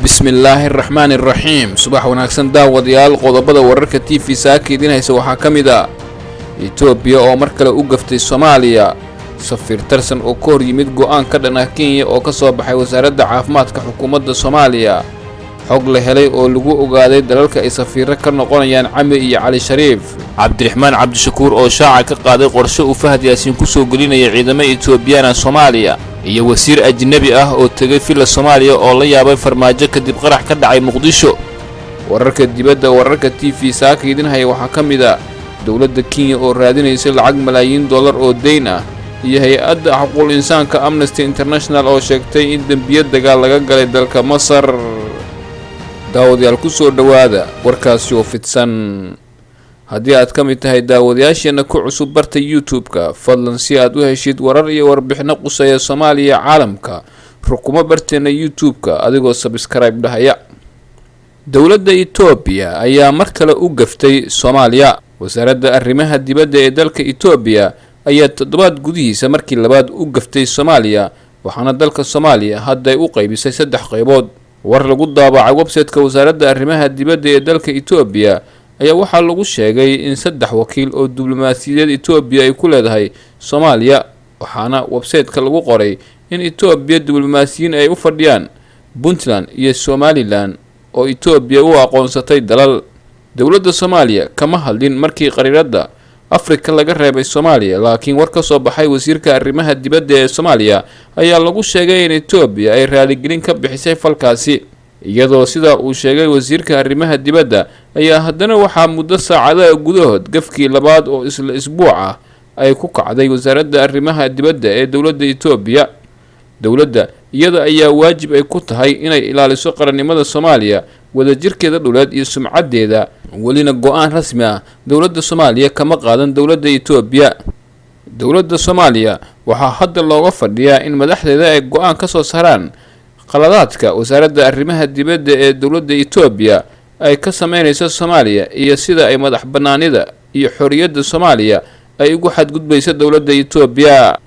bismillaahi raxmaani raxiim. subax wanaagsan daawadayaal. qodobada wararka TV saaka idin haysa waxaa ka mid ah Itoobiya oo mar kale u gaftay Soomaaliya, safiir tarsan oo ka hor yimid go'aan ka dhan ah Kenya oo ka soo baxay wasaaradda caafimaadka xukuumadda Soomaaliya, xog la helay oo lagu ogaaday dalalka ay safiirro ka noqonayaan Cami iyo Cali Shariif, Cabdiraxmaan Cabdishakuur oo shaaca ka qaaday qorshe uu Fahad Yaasiin ku soo gelinaya ciidamada Itoobiyana Soomaaliya, iyo wasiir ajnabi ah oo tagay fila Soomaaliya oo la yaabay farmaajo kadib qarax ka dhacay Muqdisho. wararka dibadda wararka TV saaka idin haya waxaa ka mid ah dowladda Kenya oo raadinaysa lacag malaayiin dollar oo deyn ah, iyo hay'adda xuquuqul insaanka Amnesty International oo sheegtay in dambiyo dagaal laga galay dalka Masar. daawadayaal ku soo dhawaada warkaasi oo fidsan. haddii aad ka mid tahay daawadayaasheena ku cusub barta YouTube-ka, fadlan si aad u heshid warar iyo warbixino quseeya Soomaaliya caalamka, rukumo barteena YouTube-ka adigoo subscribe dhahaya. dowladda Itoobiya ayaa mar kale u gaftay Soomaaliya. wasaaradda arrimaha dibadda ee dalka Itoobiya ayaa toddobaad gudihiisa markii labaad u gaftay Soomaaliya, waxaana dalka Soomaaliya hadda ay u qaybisay 3 qaybood. war lagu daabacay website-ka wasaaradda arrimaha dibadda ee dalka Itoobiya ayaa waxaa lagu sheegay in 3 wakiil oo diblomaasiyadeed Itoobiya ay ku leedahay Soomaaliya, waxaana website-ka lagu qoray in Itoobiya diblomaasiyiin ay u fadhiyaan Puntland iyo Somaliland oo Itoobiya u aqoonsatay dalal. dowladda Soomaaliya kama hadlin markii qariirada Afrika laga reebay Soomaaliya, laakiin war ka soo baxay wasiirka arrimaha dibadda ee Soomaaliya ayaa lagu sheegay in Itoobiya ay raaligelin ka bixisay falkaasi. iyadoo sida uu sheegay wasiirka arrimaha dibadda ayaa haddana waxaa muddo saacadaha gudahood gafkii labaad oo isla isbuuc ah ay ku kacday wasaaradda arrimaha dibadda ee dowladda Itoobiya. dowladda iyada ayaa waajib ay ku tahay inay ilaaliso qarannimada Soomaaliya, wadajirkeeda dhuleed iyo sumcaddeeda. welina go'aan rasmi ah dowladda Soomaaliya kama qaadan dowladda Itoobiya. dowladda Soomaaliya waxaa hadda looga fadhiyaa in madaxdeeda ay go'aan ka soo saaraan qaladaadka wasaaradda arrimaha dibadda ee dowladda Itoobiya ay ka sameynayso Soomaaliya iyo sida ay madax bannaanida iyo xorriyadda Soomaaliya ay ugu xadgudbayso dowladda Itoobiya.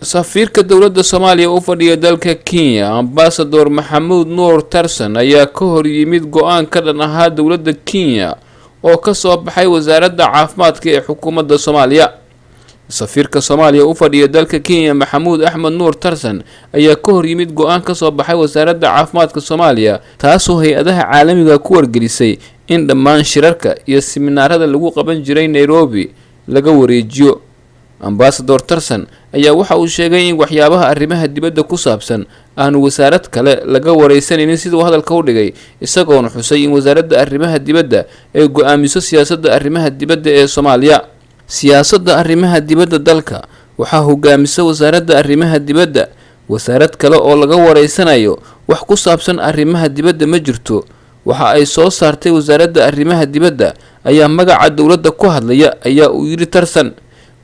safiirka dowladda Soomaaliya u fadhiya dalka Kenya, Ambassador Maxamuud Nuur Tarsan ayaa ka hor yimid go'aan ka dhan ah dowladda Kenya oo ka soo baxay wasaaradda caafimaadka ee xukuumadda Soomaaliya. safiirka Soomaaliya u fadhiya dalka Kenya, Maxamuud Axmed Nuur Tarsan ayaa ka hor yimid go'aan ka soo baxay wasaaradda caafimaadka Soomaaliya, taasoo hay'adaha caalamiga ku wargelisay in dhammaan shirarka iyo siminaarada lagu qaban jiray Nairobi laga wareejiyo. Ambassador Tarsan ayaa waxa uu sheegay in waxyaabaha arrimaha dibadda ku saabsan aanu wasaarad kale laga wareysanaynin siduu hadalka u dhigay, isagoona xusay in wasaaradda arrimaha dibadda ay go'aamiso siyaasadda arrimaha dibadda ee Soomaaliya. siyaasadda arrimaha dibadda dalka waxaa hogaamisa wasaaradda arrimaha dibadda. wasaarad kale oo laga wareysanayo wax ku saabsan arrimaha dibadda ma jirto. waxa ay soo saartay wasaaradda arrimaha dibadda ayaa magaca dowladda ku hadlaya, ayaa uu yiri Tarsan.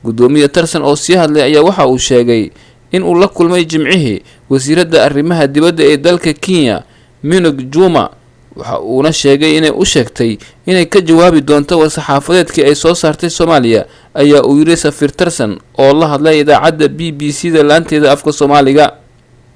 gudoomiye Tarsan oo sii hadlay ayaa waxa uu sheegay in uu la kulmay jimcihii wasiiradda arrimaha dibadda ee dalka Kenya, Minogue Juma, waxa uuna sheegay inay u sheegtay inay ka jawaabi doonto war-saxaafadeedkii ay soo saartay Soomaaliya, ayaa uu yiri safiir Tarsan oo la hadlay idaacadda BBC-da laanteeda afka Soomaaliga.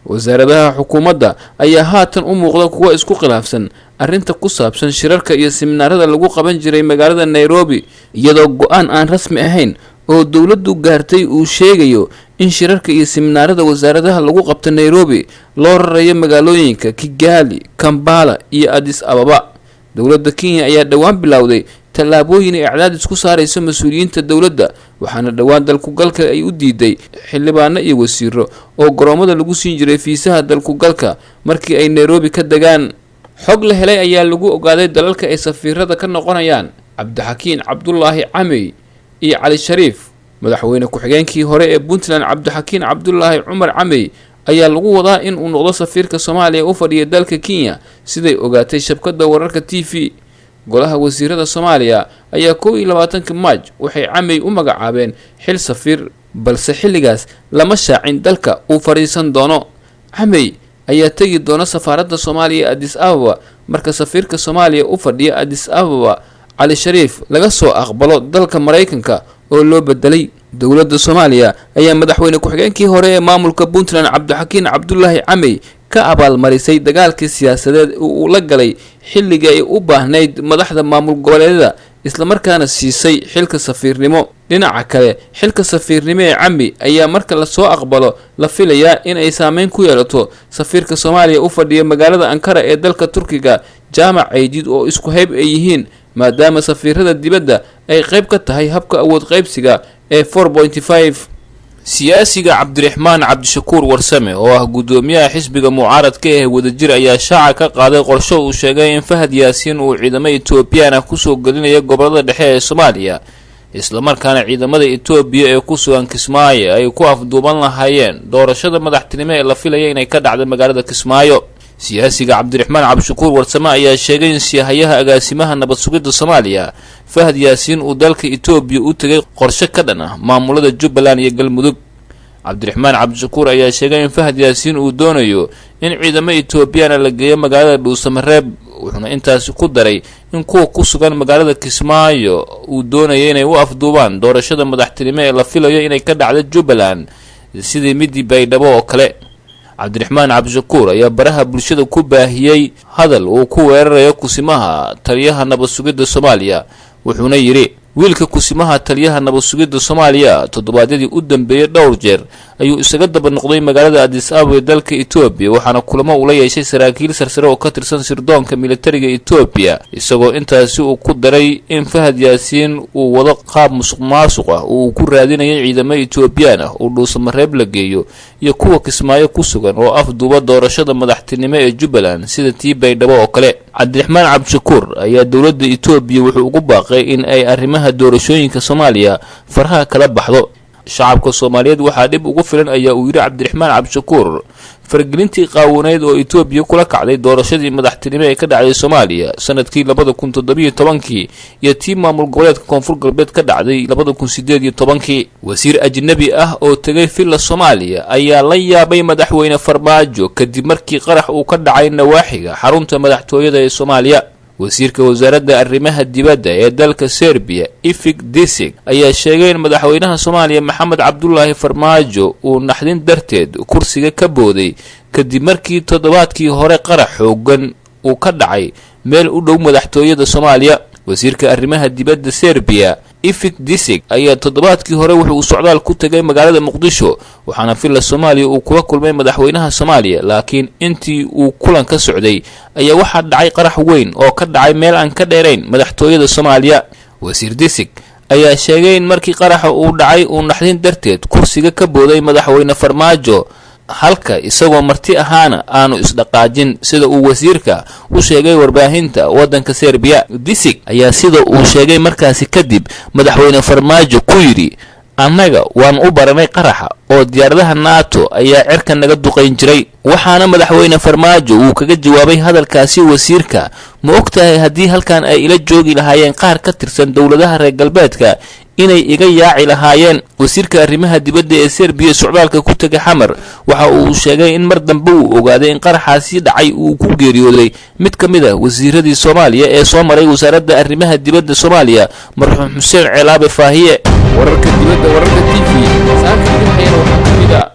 wasaaradaha xukuumadda ayaa haatan u muuqda kuwa isku khilaafsan arrinta ku saabsan shirarka iyo siminaarada lagu qaban jiray magaalada Nairobi, iyadoo go'aan aan rasmi ahayn oo dowladdu gaartay uu sheegayo in shirarka iyo siminaarada wasaaradaha lagu qabto Nairobi loo rarayo magaalooyinka Kigali, Kampala iyo Addis Ababa. dowladda Kenya ayaa dhawaan bilowday tallaabooyin ay cadaadis ku saarayso mas'uuliyiinta dowladda, waxaana dhawaan dalku galka ay u diiday xildhibaano iyo wasiiro oo garoomada lagu siin jiray fiisaha dalku galka markii ay Nairobi ka degaan. xog la helay ayaa lagu ogaaday dalalka ay safiirada ka noqonayaan Cabdixakiin Cabdullaahi Cami iyo Cali Shariif. madaxweyne ku-xigeenkii hore ee Puntland Cabdixakiin Cabdullaahi Cumar Cami ayaa lagu wadaa in uu noqdo safiirka Soomaaliya u fadhiya dalka Kenya, siday ogaatay shabakadda wararka TV. golaha wasiirada Soomaaliya ayaa 21 Maaj waxay Cami u magacaabeen xil safiir, balse xilligaas lama shaacin dalka uu fariisan doono. Cami ayaa tagi doona safaaradda Soomaaliya Addis Ababa marka safiirka Soomaaliya u fadhiya Addis Ababa Cali Shariif laga soo aqbalo dalka Mareykanka oo loo bedelay. dowladda Soomaaliya ayaa madaxweyne ku-xigeenkii hore ee maamulka Puntland Cabdixakiin Cabdullaahi Cami ka abaalmarisay dagaalkii siyaasadeed uu la galay xilligii ay u baahnayd madaxda maamul goboleedyada islamarkaana siisay xilka safiirnimo. dhinaca kale xilka safiirnimo ee Cambi ayaa marka la soo aqbalo la filayaa in ay saameyn ku yeelato safiirka Soomaaliya u fadhiya magaalada Ankara ee dalka Turkiga Jaamac Ciidid oo isku hayb ay yihiin maadaama safiirada dibadda ay qayb ka tahay habka awood qaybsiga ee 4.5. siyaasiga Cabdiraxmaan Cabdishakuur Warsame oo ah gudoomiyaha xisbiga mucaaradka ee wadajir ayaa shaaca ka qaaday qorsho uu sheegay in Fahad Yaasiin uu ciidamada Itoobiyaana ku soo galinayo gobolada dhexe ee Soomaaliya isla markaana ciidamada Itoobiya ee ku sugan Kismaayo ay ku afduuban lahaayeen doorashada madaxtinimo ee la filayo inay ka dhacdo magaalada Kismaayo. siyaasiga Cabdiraxmaan Cabdishakuur Warsame ayaa sheegay in siyahayaha agaasimaha nabad sugidda Soomaaliya Fahad Yaasiin uu dalka Itoobiya u tagay qorshe ka dhan ah maamulada Jubbaland iyo Galmudug. Cabdiraxmaan Cabdishakuur ayaa sheegay in Fahad Yaasiin uu doonayo in ciidamada Itoobiyana la geeyo magaalada Dhuusamareeb wuxuuna intaas ku daray in kuwa ku sugan magaalada Kismaayo uu doonayo inay u afduubaan doorashada madaxtinimo ee la filayo inay ka dhacdo Jubbaland sidii midii Baydhabo oo kale. Cabdiraxmaan Cabdishakuur ayaa baraha bulshada ku baahiyay hadal uu ku weerarayo kusimaha taliyaha nabad sugidda Soomaaliya wuxuuna yiri wiilka kusimaha taliyaha nabad sugidda Soomaaliya toddobaadyadii u dambeeyay dhowr jeer ayuu isaga daba noqday magaalada Addis Ababa ee dalka Itoobiya waxaana kulamo uu la yeeshay saraakiil sarsare oo ka tirsan sirdoonka militariga Itoobiya isagoo intaasi uu ku daray in Fahad Yaasiin uu wado qaab musuqmaasuq ah uu ku raadinayo ciidamada Itoobiyaan ah oo Dhuusamareeb la geeyo iyo kuwa Kismaayo ku sugan oo afduuba doorashada madaxtinimo ee Jubbaland sida tii Baydhabo oo kale. Cabdiraxmaan Cabdishakuur ayaa dowladda Itoobiya wuxuu ugu baaqay in ay arrimaha doorashooyinka Soomaaliya faraha kala baxdo. shacabka Soomaaliyeed waxaa dhib ugu filan ayaa uu yiri Cabdiraxmaan Cabdishakuur fargelintii qaawaneed oo Itoobiya kula kacday doorashadii madaxtinimo ee ka dhacday Soomaaliya sanadkii 2017 iyo tii maamul goboleedka Koonfur Galbeed ka dhacday 2018. wasiir ajnabi ah oo tagay filla Soomaaliya ayaa la yaabay madaxweyne Farmaajo kadib markii qarax uu ka dhacay nawaaxiga xarunta madaxtooyada ee Soomaaliya. wasiirka wasaaradda arrimaha dibadda ee dalka Serbia Ifik Disik ayaa sheegay in madaxweynaha Soomaaliya Maxamed Cabdullaahi Farmaajo uu naxdin darteed kursiga ka booday kadib markii toddobaadkii hore qarax xoogan uu ka dhacay meel u dhow madaxtooyada Soomaaliya. wasiirka arrimaha dibadda Serbia Ifik Disik ayaa toddobaadkii hore wuxuu socdaal ku tagay magaalada Muqdisho waxaana filla Soomaaliya uu kula kulmay madaxweynaha Soomaaliya laakiin intii uu kulan ka socday ayaa waxa dhacay qarax weyn oo ka dhacay meel aan ka dheerayn madaxtooyada Soomaaliya. wasiir Disik ayaa sheegay in markii qaraxa uu dhacay uu naxdin darteed kursiga ka booday madaxweyne Farmaajo halka isagoo marti ahaana aanu isdhaqaajin sida uu wasiirka u sheegay warbaahinta wadanka Serbia. Disik ayaa sida uu sheegay markaasi kadib madaxweyne Farmaajo ku yiri annaga waan u baranay qaraxa oo diyaaradaha NATO ayaa cirka naga duqeyn jiray waxaana madaxweyne Farmaajo uu kaga jawaabay hadalkaasi wasiirka ma ogtahay haddii halkan ay ila joogi lahaayeen qaar ka tirsan dowladaha reer galbeedka inay iga yaaci lahaayeen. wasiirka arrimaha dibadda ee Serbia socdaalka ku tagay Xamar waxa uu sheegay in mar dambe uu ogaaday in qaraxaasi dhacay uu ku geeriyooday mid ka mid ah wasiiradii Soomaaliya ee soo maray wasaaradda arrimaha dibadda Soomaaliya marxuum Xuseen Celaabe Faahiye. wararka dibadda wararka TV saakii waxayna waxa ka mid ah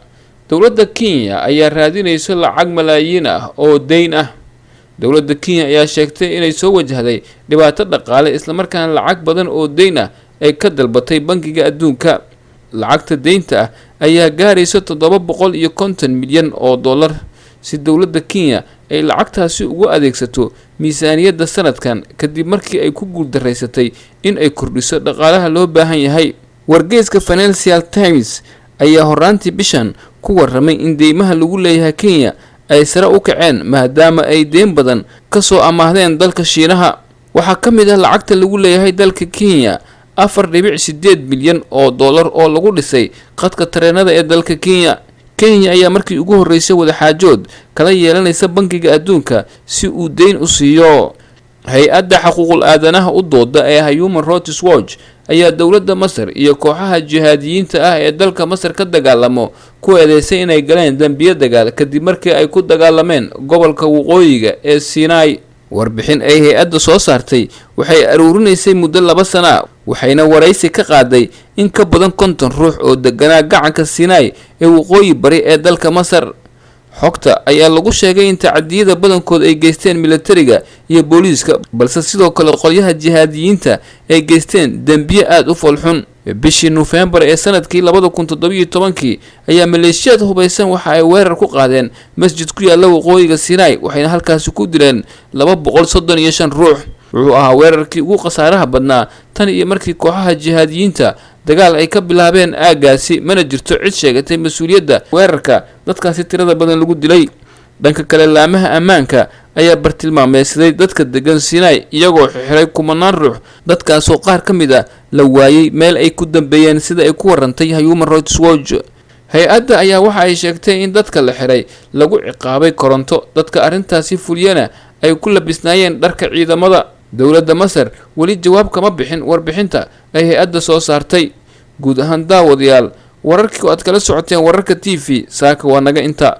dowladda Kenya ayaa raadinayso lacag malaayiin ah oo deyn ah. dowladda Kenya ayaa sheegtay inay soo wajahday dhibaato dhaqaale isla markaana lacag badan oo deyn ah ay ka dalbatay bangiga adduunka. lacagta deynta ah ayaa gaaraysa 750 milyan oo dollar si dowladda Kenya ay lacagtaasi ugu adeegsato miisaaniyadda sanadkan kadib markii ay ku guuldareysatay in ay kordhiso dhaqaalaha loo baahan yahay. wargeyska Financial Times ayaa horaantii bishan ku warramay in deymaha lagu leeyahay Kenya ay sare u kaceen maadaama ay deyn badan ka soo amaahdeen dalka Shiinaha. waxaa ka mid ah lacagta lagu leeyahay dalka Kenya 4.8 bilyan oo dollar oo lagu dhisay qadka tareenada ee dalka Kenya. Kenya ayaa markii ugu horeysay wada xaajood kala yeelanaysa bangiga adduunka si uu deyn u siiyo. hay-adda xuquuqul aadanaha u dooda ee Human Rights Watch ayaa dowladda Masar iyo kooxaha jihaadiyiinta ah ee dalka Masar ka dagaalamo ku eedeysay inay galeen dambiyo dagaal kadib markii ay ku dagaalameen gobolka waqooyiga ee Sinai. warbixin ay hay-adda soo saartay waxay aruurinaysay muddo 2 sano waxayna waraysi ka qaaday in ka badan 50 ruux oo deganaa gacanka Sinai ee waqooyi bari ee dalka Masar. xogta ayaa lagu sheegay in tacadiyada badankood ay geysteen militariga iyo booliiska balse sidoo kale qolyaha jihaadiyiinta ay geysteen dambiye aad u foolxun bishii November ee sanadkii 2017 ayaa maleeshiyad hubeysan waxa ay weerar ku qaadeen masjid ku yaala waqooyiga Sinai waxayna halkaas ku dileen 235 ruux wuxuu ahaa weerarkii ugu khasaaraha badnaa tan iyo markii kooxaha jihaadiyiinta dagaal ay ka bilaabeen aagaasi mana jirto cid sheegatay mas'uuliyadda weerarka dadkaasi tirada badan lagu dilay dhanka kale laamaha ammaanka ayaa bartilmaameedsaday dadka degan Sinai iyagoo xiray kumanaan ruux dadkaasoo qaar ka mid ah la waayay meel ay ku dambeeyeen sida ay ku warantay Human Rights Watch hay-adda ayaa waxa ay sheegtay in dadka la xiray lagu ciqaabay koronto dadka arrintaasi fuliyana ay ku labisnaayeen dharka ciidamada dowladda Masar wali jawaab kama bixin warbixinta ay hay-adda soo saartay guud ahaan daawadayaal wararkii aad kala socoteen wararka TV saaka waa naga inta